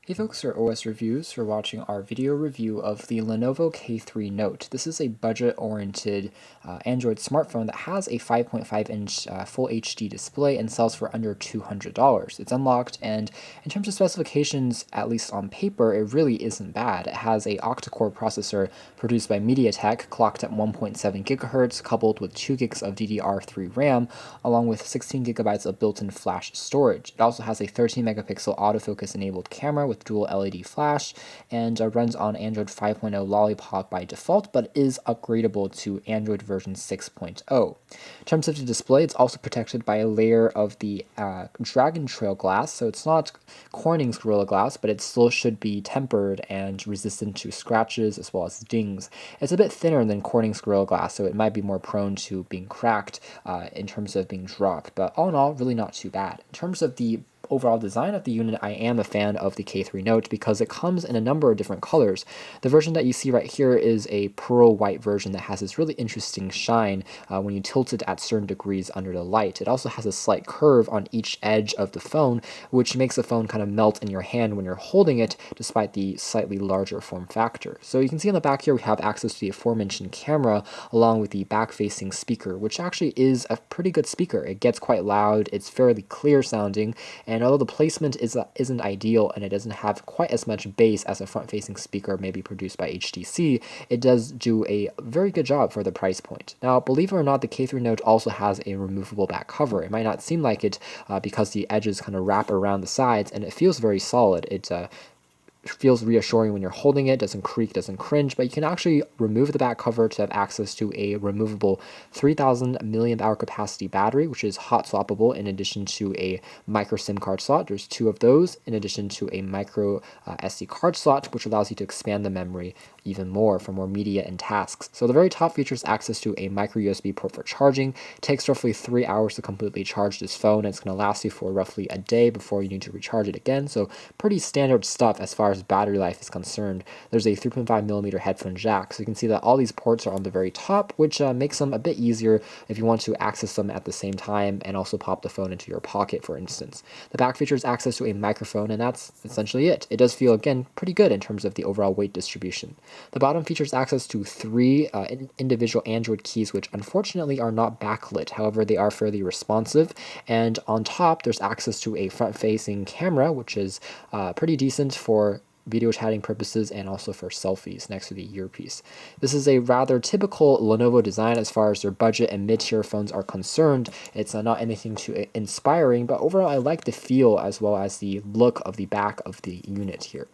Hey folks, or OS Reviews for watching our video review of the Lenovo K3 Note. This is a budget-oriented Android smartphone that has a 5.5-inch Full HD display and sells for under $200. It's unlocked, and in terms of specifications, at least on paper, it really isn't bad. It has a Octa-Core processor produced by MediaTek, clocked at 1.7 GHz, coupled with 2 gigs of DDR3 RAM, along with 16 gigabytes of built-in flash storage. It also has a 13-megapixel autofocus-enabled camera with dual LED flash, and runs on Android 5.0 Lollipop by default, but is upgradable to Android version 6.0. In terms of the display, it's also protected by a layer of the Dragon Trail glass, so it's not Corning's Gorilla Glass, but it still should be tempered and resistant to scratches as well as dings. It's a bit thinner than Corning's Gorilla Glass, so it might be more prone to being cracked in terms of being dropped, but all in all, really not too bad. In terms of the overall design of the unit, I am a fan of the K3 Note because it comes in a number of different colors. The version that you see right here is a pearl white version that has this really interesting shine when you tilt it at certain degrees under the light. It also has a slight curve on each edge of the phone, which makes the phone kind of melt in your hand when you're holding it, despite the slightly larger form factor. So you can see on the back here we have access to the aforementioned camera along with the back-facing speaker, which actually is a pretty good speaker. It gets quite loud, it's fairly clear sounding, and although the placement isn't ideal and it doesn't have quite as much bass as a front-facing speaker maybe produced by HTC, it does do a very good job for the price point. Now, believe it or not, the K3 Note also has a removable back cover. It might not seem like it because the edges kind of wrap around the sides, and it feels very solid. It feels reassuring when you're holding it, doesn't creak, doesn't cringe, but you can actually remove the back cover to have access to a removable 3000 mAh capacity battery, which is hot swappable in addition to a micro SIM card slot. There's two of those in addition to a micro SD card slot, which allows you to expand the memory even more for more media and tasks. So the very top features access to a micro USB port for charging. It takes roughly 3 hours to completely charge this phone, and it's going to last you for roughly a day before you need to recharge it again. So pretty standard stuff as far as battery life is concerned. There's a 3.5mm headphone jack, so you can see that all these ports are on the very top, which makes them a bit easier if you want to access them at the same time and also pop the phone into your pocket, for instance. The back features access to a microphone, and that's essentially it. It does feel, again, pretty good in terms of the overall weight distribution. The bottom features access to three individual Android keys, which unfortunately are not backlit. However, they are fairly responsive. And on top, there's access to a front-facing camera, which is pretty decent for video chatting purposes and also for selfies next to the earpiece. This is a rather typical Lenovo design as far as their budget and mid-tier phones are concerned. It's not anything too inspiring, but overall I like the feel as well as the look of the back of the unit here.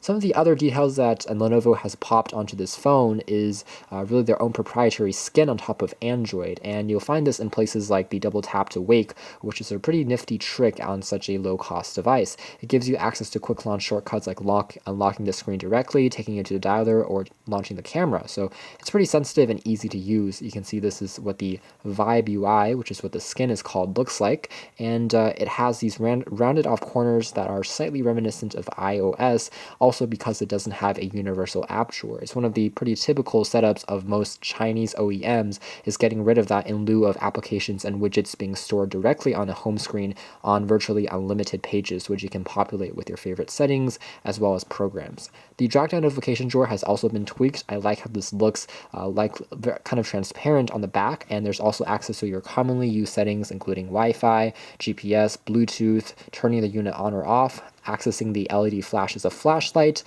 Some of the other details that Lenovo has popped onto this phone is really their own proprietary skin on top of Android, and you'll find this in places like the double tap to wake, which is a pretty nifty trick on such a low-cost device. It gives you access to quick launch shortcuts like unlocking the screen directly, taking it to the dialer, or launching the camera. So it's pretty sensitive and easy to use. You can see this is what the Vibe UI, which is what the skin is called, looks like, and it has these rounded off corners that are slightly reminiscent of iOS, also because it doesn't have a universal app drawer. It's one of the pretty typical setups of most Chinese OEMs, is getting rid of that in lieu of applications and widgets being stored directly on a home screen on virtually unlimited pages, which you can populate with your favorite settings as well as programs. The drag-down notification drawer has also been tweaked. I like how this looks like kind of transparent on the back, and there's also access to your commonly used settings, including Wi-Fi, GPS, Bluetooth, turning the unit on or off, accessing the LED flash as a flashlight.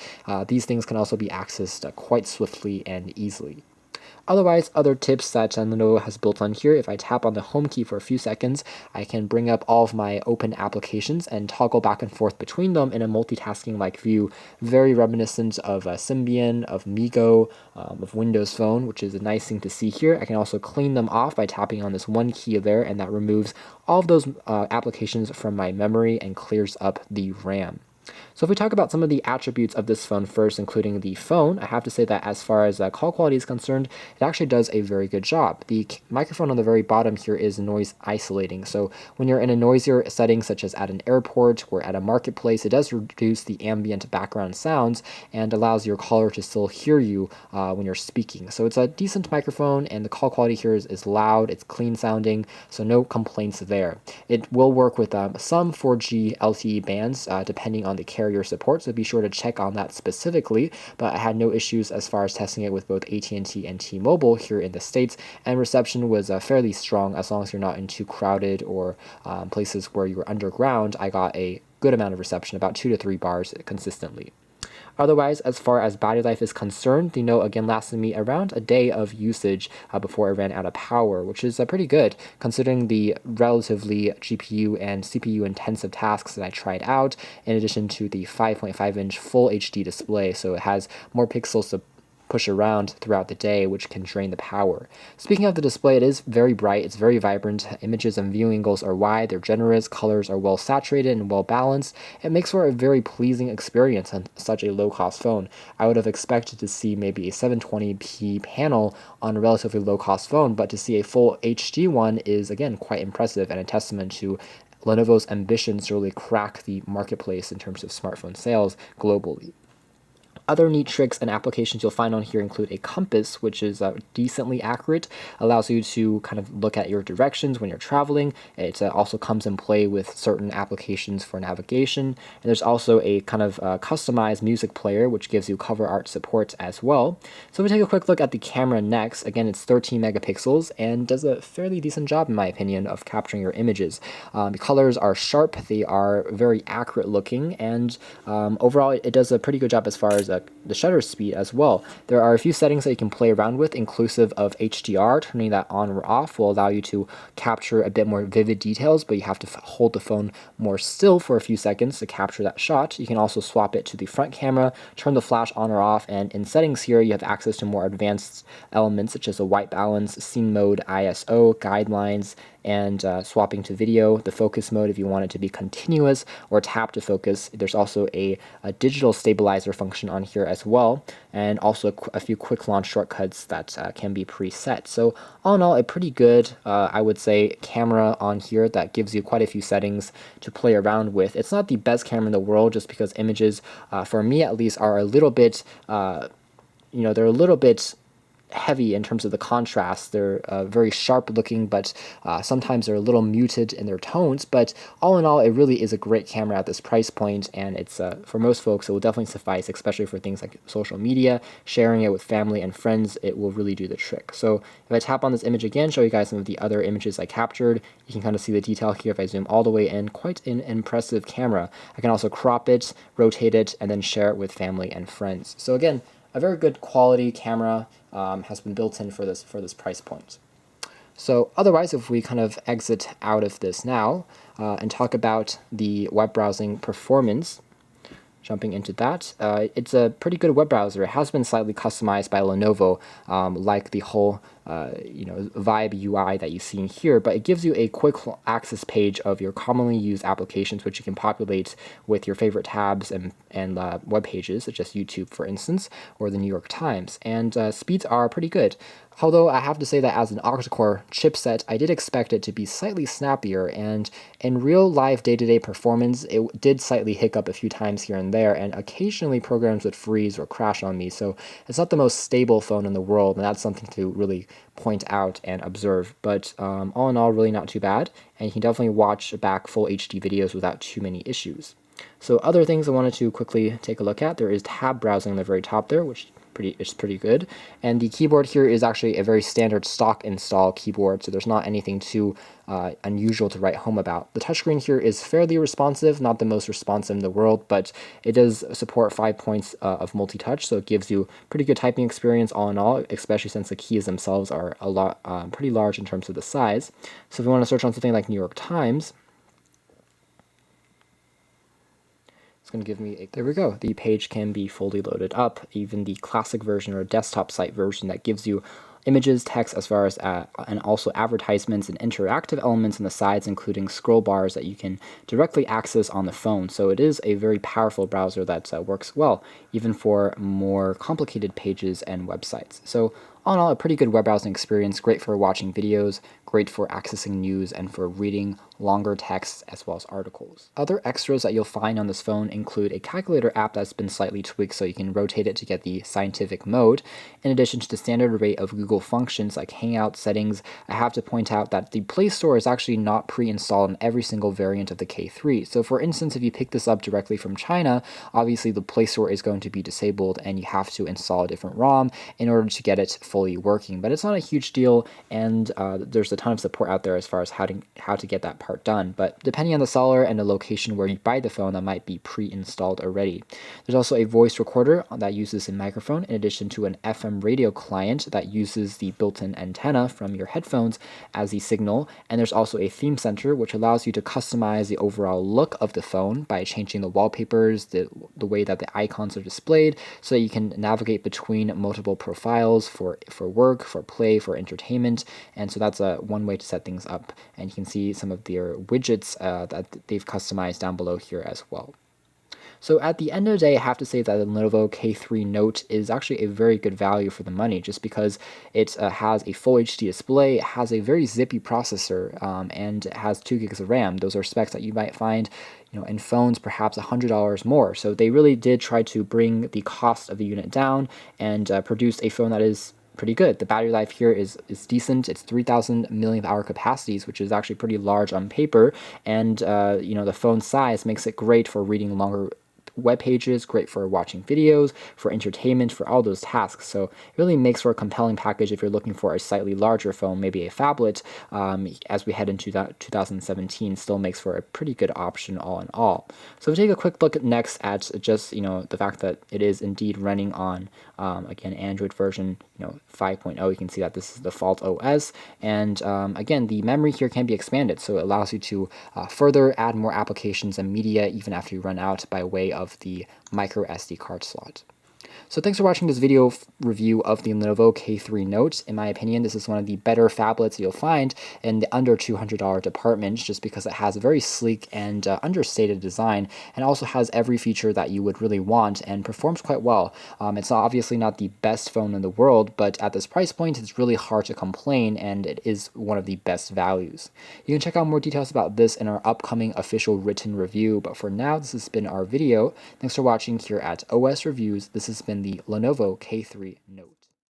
These things can also be accessed quite swiftly and easily. Otherwise, other tips that Lenovo has built on here, if I tap on the home key for a few seconds, I can bring up all of my open applications and toggle back and forth between them in a multitasking-like view, very reminiscent of Symbian, of Migo, of Windows Phone, which is a nice thing to see here. I can also clean them off by tapping on this one key there, and that removes all of those applications from my memory and clears up the RAM. So if we talk about some of the attributes of this phone first, including the phone, I have to say that as far as call quality is concerned, it actually does a very good job. The microphone on the very bottom here is noise isolating. So when you're in a noisier setting, such as at an airport or at a marketplace, it does reduce the ambient background sounds and allows your caller to still hear you when you're speaking. So it's a decent microphone, and the call quality here is loud, it's clean sounding, so no complaints there. It will work with some 4G LTE bands, depending on on the carrier support, so be sure to check on that specifically. But I had no issues as far as testing it with both AT&T and T-Mobile here in the States, and reception was fairly strong as long as you're not in too crowded or places where you're underground. I got a good amount of reception, about 2 to 3 bars consistently. Otherwise, as far as battery life is concerned, the Note again lasted me around a day of usage before it ran out of power, which is pretty good considering the relatively GPU and CPU intensive tasks that I tried out, in addition to the 5.5-inch Full HD display, so it has more pixels to push around throughout the day, which can drain the power. Speaking of the display, it is very bright, it's very vibrant, images and viewing angles are wide, they're generous, colors are well saturated and well balanced. It makes for a very pleasing experience on such a low-cost phone. I would have expected to see maybe a 720p panel on a relatively low-cost phone, but to see a full HD one is again quite impressive and a testament to Lenovo's ambitions to really crack the marketplace in terms of smartphone sales globally. Other neat tricks and applications you'll find on here include a compass, which is decently accurate, allows you to kind of look at your directions when you're traveling. It also comes in play with certain applications for navigation. And there's also a kind of customized music player, which gives you cover art support as well. So we take a quick look at the camera next. Again, it's 13 megapixels and does a fairly decent job, in my opinion, of capturing your images. The colors are sharp, they are very accurate looking, and overall it does a pretty good job as far as the shutter speed as well. There are a few settings that you can play around with, inclusive of HDR. Turning that on or off will allow you to capture a bit more vivid details, but you have to hold the phone more still for a few seconds to capture that shot. You can also swap it to the front camera, turn the flash on or off, and in settings here you have access to more advanced elements such as a white balance, scene mode, ISO, guidelines, and swapping to video, the focus mode if you want it to be continuous, or tap to focus. There's also a digital stabilizer function on here as well, and also a few quick launch shortcuts that can be preset. So all in all, a pretty good, I would say, camera on here that gives you quite a few settings to play around with. It's not the best camera in the world, just because images, for me at least, are a little bit, they're a little bit heavy in terms of the contrast. They're very sharp looking, but sometimes they're a little muted in their tones. But all in all, it really is a great camera at this price point, and it's for most folks, it will definitely suffice, especially for things like social media, sharing it with family and friends. It will really do the trick. So if I tap on this image again, show you guys some of the other images I captured, you can kind of see the detail here. If I zoom all the way in, quite an impressive camera. I can also crop it, rotate it, and then share it with family and friends. So again, a very good quality camera has been built in for this price point. So otherwise, if we kind of exit out of this now and talk about the web browsing performance, jumping into that, it's a pretty good web browser. It has been slightly customized by Lenovo, like the whole Vibe UI that you see in here, but it gives you a quick access page of your commonly used applications, which you can populate with your favorite tabs and web pages, such as YouTube, for instance, or the New York Times. And speeds are pretty good. Although I have to say that as an Octa-Core chipset, I did expect it to be slightly snappier, and in real live day-to-day performance, it did slightly hiccup a few times here and there, and occasionally programs would freeze or crash on me, so it's not the most stable phone in the world, and that's something to really point out and observe. But all in all, really not too bad, and you can definitely watch back full HD videos without too many issues. So other things I wanted to quickly take a look at, there is tab browsing on the very top there, which is pretty good. And the keyboard here is actually a very standard stock install keyboard, so there's not anything too unusual to write home about. The touchscreen here is fairly responsive, not the most responsive in the world, but it does support 5 points of multi-touch, so it gives you pretty good typing experience all in all, especially since the keys themselves are a lot pretty large in terms of the size. So if you want to search on something like New York Times, it's going to give me there we go. The page can be fully loaded up, even the classic version or desktop site version that gives you images, text, as far as and also advertisements and interactive elements on the sides, including scroll bars that you can directly access on the phone. So it is a very powerful browser that works well, even for more complicated pages and websites. So All in all, a pretty good web browsing experience, great for watching videos, great for accessing news, and for reading longer texts as well as articles. Other extras that you'll find on this phone include a calculator app that's been slightly tweaked so you can rotate it to get the scientific mode. In addition to the standard array of Google functions like Hangout settings, I have to point out that the Play Store is actually not pre-installed in every single variant of the K3. So for instance, if you pick this up directly from China, obviously the Play Store is going to be disabled and you have to install a different ROM in order to get it fully working. But it's not a huge deal, and there's a ton of support out there as far as how to get that part done. But depending on the seller and the location where you buy the phone, that might be pre-installed already. There's also a voice recorder that uses a microphone, in addition to an FM radio client that uses the built-in antenna from your headphones as the signal. And there's also a theme center, which allows you to customize the overall look of the phone by changing the wallpapers, the way that the icons are displayed, so that you can navigate between multiple profiles for work, for play, for entertainment. And so that's one way to set things up. And you can see some of their widgets that they've customized down below here as well. So at the end of the day, I have to say that the Lenovo K3 Note is actually a very good value for the money, just because it has a full HD display, it has a very zippy processor, and it has 2 gigs of RAM. Those are specs that you might find in phones perhaps $100 more. So they really did try to bring the cost of the unit down and produce a phone that is pretty good. The battery life here is decent. It's 3,000 milliamp hour capacities, which is actually pretty large on paper. And the phone size makes it great for reading longer web pages, great for watching videos, for entertainment, for all those tasks. So it really makes for a compelling package if you're looking for a slightly larger phone, maybe a phablet, as we head into 2017, still makes for a pretty good option all in all. So we'll take a quick look next at just, the fact that it is indeed running on, again, Android version 5.0. You can see that this is the default OS. And again, the memory here can be expanded, so it allows you to further add more applications and media even after you run out by way of the micro SD card slot. So thanks for watching this video review of the Lenovo K3 Note. In my opinion, this is one of the better phablets you'll find in the under $200 department, just because it has a very sleek and understated design, and also has every feature that you would really want and performs quite well. It's obviously not the best phone in the world, but at this price point, it's really hard to complain, and it is one of the best values. You can check out more details about this in our upcoming official written review, but for now, this has been our video. Thanks for watching here at OS Reviews. This has been the Lenovo K3 Note.